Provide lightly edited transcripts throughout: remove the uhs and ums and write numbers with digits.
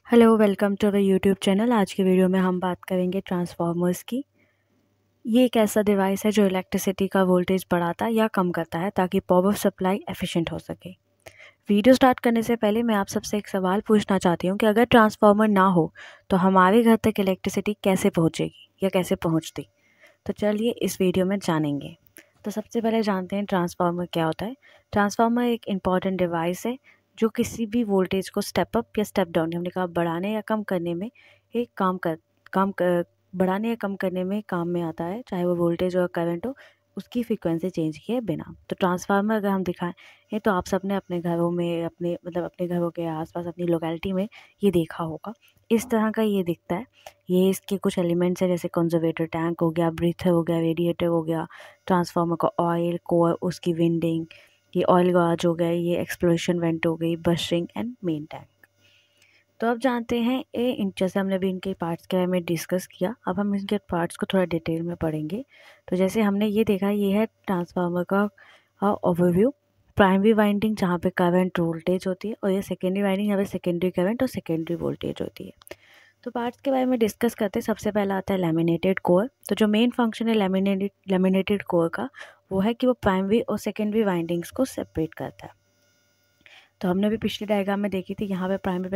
Hello, welcome to our YouTube channel. आज के video में हम बात करेंगे ट्रांसफार्मर्स की। ये एक ऐसा डिवाइस है जो इलेक्ट्रिसिटी का वोल्टेज बढ़ाता या कम करता है ताकि पावर सप्लाई एफिशिएंट हो सके। वीडियो स्टार्ट करने से पहले मैं आप सबसे एक सवाल पूछना चाहती हूँ कि अगर ट्रांसफार्मर ना हो तो हमारे घर तक इलेक्ट्रिसिटी कैसे पहुँचेगी या कैसे पहुँचती। तो चलिए इस वीडियो में जानेंगे। तो सबसे पहले जानते हैं ट्रांसफार्मर क्या होता है। ट्रांसफार्मर एक इम्पॉर्टेंट डिवाइस है जो किसी भी वोल्टेज को स्टेप अप या स्टेप डाउन, हमने कहा बढ़ाने या कम करने में एक बढ़ाने या कम करने में काम में आता है, चाहे वो वोल्टेज और करंट हो, उसकी फ्रीक्वेंसी चेंज किए बिना। तो ट्रांसफार्मर अगर हम दिखाएं तो आप सबने अपने घरों में अपने घरों के आसपास अपनी लोकेलिटी में ये देखा होगा। इस तरह का ये दिखता है। ये इसके कुछ एलिमेंट्स है जैसे कंजर्वेटर टैंक हो गया, ब्रीथर हो गया, रेडिएटर हो गया, ट्रांसफार्मर का ऑयल कोर, उसकी विंडिंग, ये ऑयल गॉज हो गया, ये एक्सप्लोशन वेंट हो गई, बशरिंग एंड मेन टैंक। तो अब जानते हैं जैसे हमने अभी इनके पार्ट्स के बारे में डिस्कस किया, अब हम इनके पार्ट्स को थोड़ा डिटेल में पढ़ेंगे। तो जैसे हमने ये देखा, ये है ट्रांसफार्मर का ओवरव्यू। प्राइमरी वाइंडिंग जहाँ पे करंट वोल्टेज होती है, और ये सेकेंडरी वाइंडिंग यहाँ पे सेकेंडरी करंट और सेकेंडरी वोल्टेज होती है। तो पार्ट्स के बारे में डिस्कस करते हैं। सबसे पहला आता है लैमिनेटेड कोर। तो जो मेन फंक्शन है लैमिनेटेड कोर का वो है कि वो प्राइमरी और सेकेंडरी वाइंडिंग्स को सेपरेट करता है। तो हमने भी पिछले डायग्राम में देखी थी, यहाँ पे प्राइमरी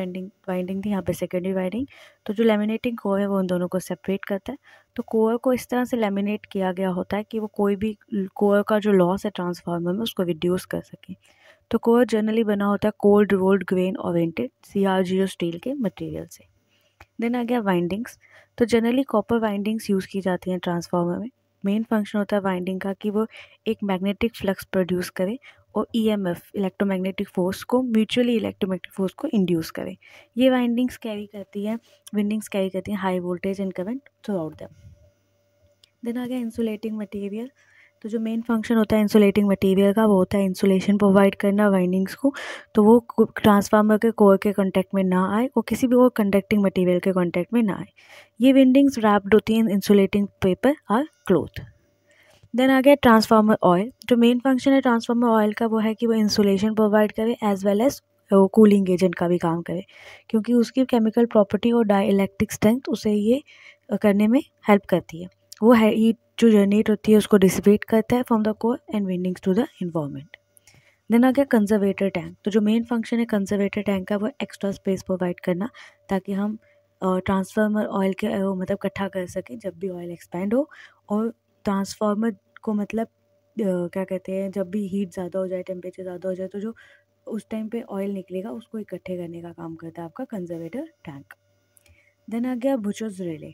वाइंडिंग थी, यहाँ पे सेकेंडरी वाइंडिंग। तो जो लैमिनेटिंग कोर है वो उन दोनों को सेपरेट करता है। तो कोर को इस तरह से लैमिनेट किया गया होता है कि वो कोई भी कोर का जो लॉस है ट्रांसफार्मर में उसको रिड्यूस कर सके। तो कोर जनरली बना होता है cold rolled grain oriented CR0 steel के मटेरियल से। देन आ गया वाइंडिंग्स। तो जनरली कॉपर वाइंडिंग्स यूज़ की जाती हैं ट्रांसफार्मर में। मेन फंक्शन होता है वाइंडिंग का कि वो एक मैग्नेटिक फ्लक्स प्रोड्यूस करे और EMF इलेक्ट्रोमैग्नेटिक फोर्स को इंड्यूस करे। ये विंडिंग्स कैरी करती हैं high voltage and current throughout them. Then आ गया इंसुलेटिंग मटेरियल। तो जो मेन फंक्शन होता है इंसुलेटिंग मटेरियल का वो होता है इंसुलेशन प्रोवाइड करना वाइंडिंग्स को, तो वो ट्रांसफार्मर के कोर के कांटेक्ट में ना आए और किसी भी और कंडक्टिंग मटेरियल के कांटेक्ट में ना आए। ये विंडिंग्स रैप्ड होती हैं इंसुलेटिंग पेपर और क्लॉथ। देन आ गया ट्रांसफार्मर ऑयल। जो मेन फंक्शन है ट्रांसफार्मर ऑयल का वो है कि वो इंसुलेशन प्रोवाइड करे as well as cooling agent का भी काम करे, क्योंकि उसकी केमिकल प्रॉपर्टी और डाई इलेक्ट्रिक स्ट्रेंथ उसे ये करने में हेल्प करती है। वो हीट जो जनरेट होती है उसको डिसिपेट करता है from the core and windings to the environment. Then आ गया कंजर्वेटर टैंक। तो जो मेन फंक्शन है कंजर्वेटर टैंक का वो एक्स्ट्रा स्पेस प्रोवाइड करना, ताकि हम ट्रांसफार्मर ऑयल के इकट्ठा कर सकें जब भी ऑयल एक्सपैंड हो, और ट्रांसफार्मर को क्या कहते हैं, जब भी हीट ज़्यादा हो जाए, टेम्परेचर ज़्यादा हो जाए, तो जो उस टाइम पे ऑयल निकलेगा उसको इकट्ठे करने का काम करता है आपका कंजर्वेटर टैंक। देन आ गया बुशर्स रिले।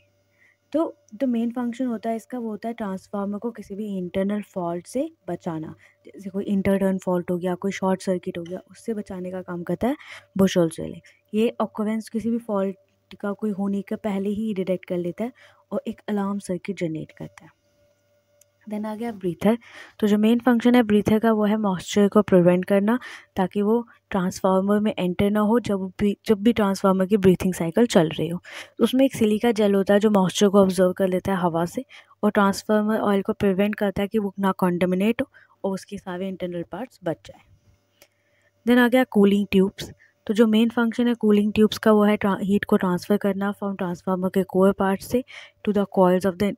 तो जो मेन फंक्शन होता है इसका वो होता है ट्रांसफार्मर को किसी भी इंटरनल फॉल्ट से बचाना, जैसे कोई इंटरनल फॉल्ट हो गया, कोई शॉर्ट सर्किट हो गया, उससे बचाने का काम करता है बुशर्स रिले। ये ऑकरेंस किसी भी फॉल्ट का कोई होने के पहले ही डिटेक्ट कर लेता है और एक अलार्म सर्किट जनरेट करता है। देन आ गया ब्रीथर। तो जो मेन फंक्शन है ब्रीथर का वो है मॉइस्चर को प्रिवेंट करना, ताकि वो ट्रांसफार्मर में एंटर ना हो जब भी ट्रांसफार्मर की ब्रीथिंग साइकिल चल रही हो। तो उसमें एक सिलिका जेल होता है जो मॉइस्चर को ऑब्जर्व कर लेता है हवा से, और ट्रांसफार्मर ऑयल को प्रिवेंट करता है कि वो ना कॉन्टेमिनेट हो और उसके सारे इंटरनल पार्ट्स बच जाए। देन आ गया कूलिंग ट्यूब्स। तो जो मेन फंक्शन है कूलिंग ट्यूब्स का वो है हीट को ट्रांसफ़र करना फ्रॉम ट्रांसफार्मर के कोर पार्ट से to the coils of the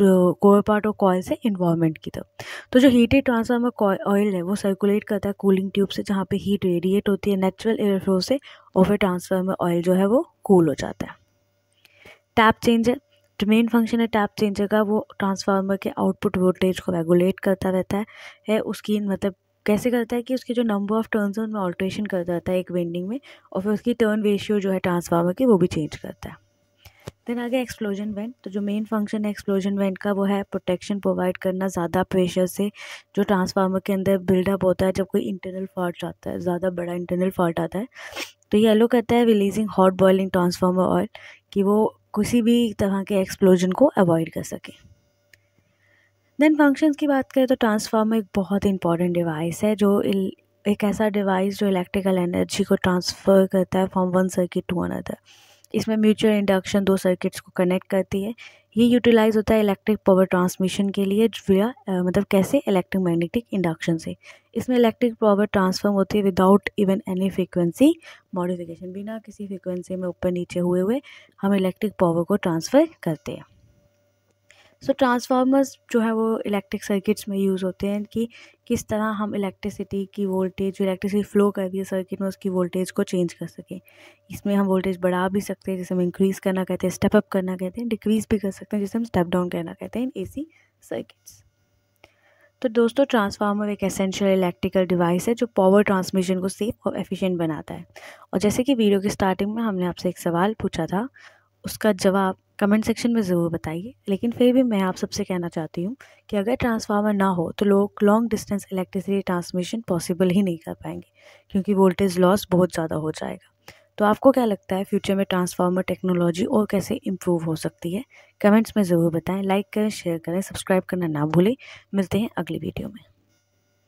core part और कॉइल से इन्वायरमेंट की तरफ। तो जो हीटेड ट्रांसफार्मर ऑयल है वो सर्कुलेट करता है कूलिंग ट्यूब से, जहाँ पे हीट रेडिएट होती है नेचुरल एयर फ्लो से, और फिर ट्रांसफार्मर ऑयल जो है वो कूल हो जाता है। Tap changer. जो मेन फंक्शन है टैप चेंजर का वो ट्रांसफार्मर के आउटपुट वोल्टेज को रेगुलेट करता रहता है उसकी कैसे करता है कि उसके जो नंबर ऑफ टर्न्स है उनमें ऑल्ट्रेशन करता रहता है एक वेंडिंग में, और फिर उसकी टर्न रेशियो जो है ट्रांसफार्मर की वो भी चेंज करता है। देन आ गया एक्सप्लोजन वेंट। तो जो मेन फंक्शन है एक्सप्लोजन वेंट का वो है प्रोटेक्शन प्रोवाइड करना ज़्यादा प्रेशर से जो ट्रांसफार्मर के अंदर बिल्डअप होता है जब कोई इंटरनल फॉल्ट आता है, ज़्यादा बड़ा इंटरनल फॉल्ट आता है। तो ये अलो करता है releasing hot boiling transformer oil, कि वो किसी भी तरह के एक्सप्लोजन को अवॉइड कर सके। देन फंक्शंस की बात करें तो ट्रांसफार्मर एक बहुत इंपॉर्टेंट डिवाइस है, जो एक ऐसा डिवाइस जो इलेक्ट्रिकल एनर्जी को ट्रांसफ़र करता है from one circuit to another. इसमें म्यूचुअल इंडक्शन दो सर्किट्स को कनेक्ट करती है। ये यूटिलाइज़ होता है इलेक्ट्रिक पावर ट्रांसमिशन के लिए विया मतलब कैसे, इलेक्ट्रिक मैग्नेटिक इंडक्शन से। इसमें इलेक्ट्रिक पावर ट्रांसफॉर्म होती है without even any frequency modification, बिना किसी फ्रीक्वेंसी में ऊपर नीचे हुए हम इलेक्ट्रिक पावर को ट्रांसफ़र करते हैं। सो ट्रांसफार्मर्स जो है वो इलेक्ट्रिक सर्किट्स में यूज़ होते हैं कि किस तरह हम इलेक्ट्रिसिटी की वोल्टेज, जो इलेक्ट्रिसिटी फ्लो कर रही है सर्किट में, उसकी वोल्टेज को चेंज कर सकें। इसमें हम वोल्टेज बढ़ा भी सकते हैं, जिसे हम इंक्रीज़ करना कहते हैं, स्टेप अप करना कहते हैं, डिक्रीज़ भी कर सकते हैं, जिसे हम स्टेप डाउन करना कहते हैं इन एसी सर्किट्स। तो दोस्तों, ट्रांसफार्मर एक एसेंशियल इलेक्ट्रिकल डिवाइस है जो पावर ट्रांसमिशन को सेफ और एफिशिएंट बनाता है। और जैसे कि वीडियो की स्टार्टिंग में हमने आपसे एक सवाल पूछा था, उसका जवाब कमेंट सेक्शन में ज़रूर बताइए। लेकिन फिर भी मैं आप सबसे कहना चाहती हूँ कि अगर ट्रांसफार्मर ना हो तो लोग long distance electricity transmission possible ही नहीं कर पाएंगे, क्योंकि वोल्टेज लॉस बहुत ज़्यादा हो जाएगा। तो आपको क्या लगता है फ्यूचर में ट्रांसफार्मर टेक्नोलॉजी और कैसे इम्प्रूव हो सकती है? कमेंट्स में ज़रूर बताएं, लाइक करें, शेयर करें, सब्सक्राइब करना ना भूलें। मिलते हैं अगली वीडियो में।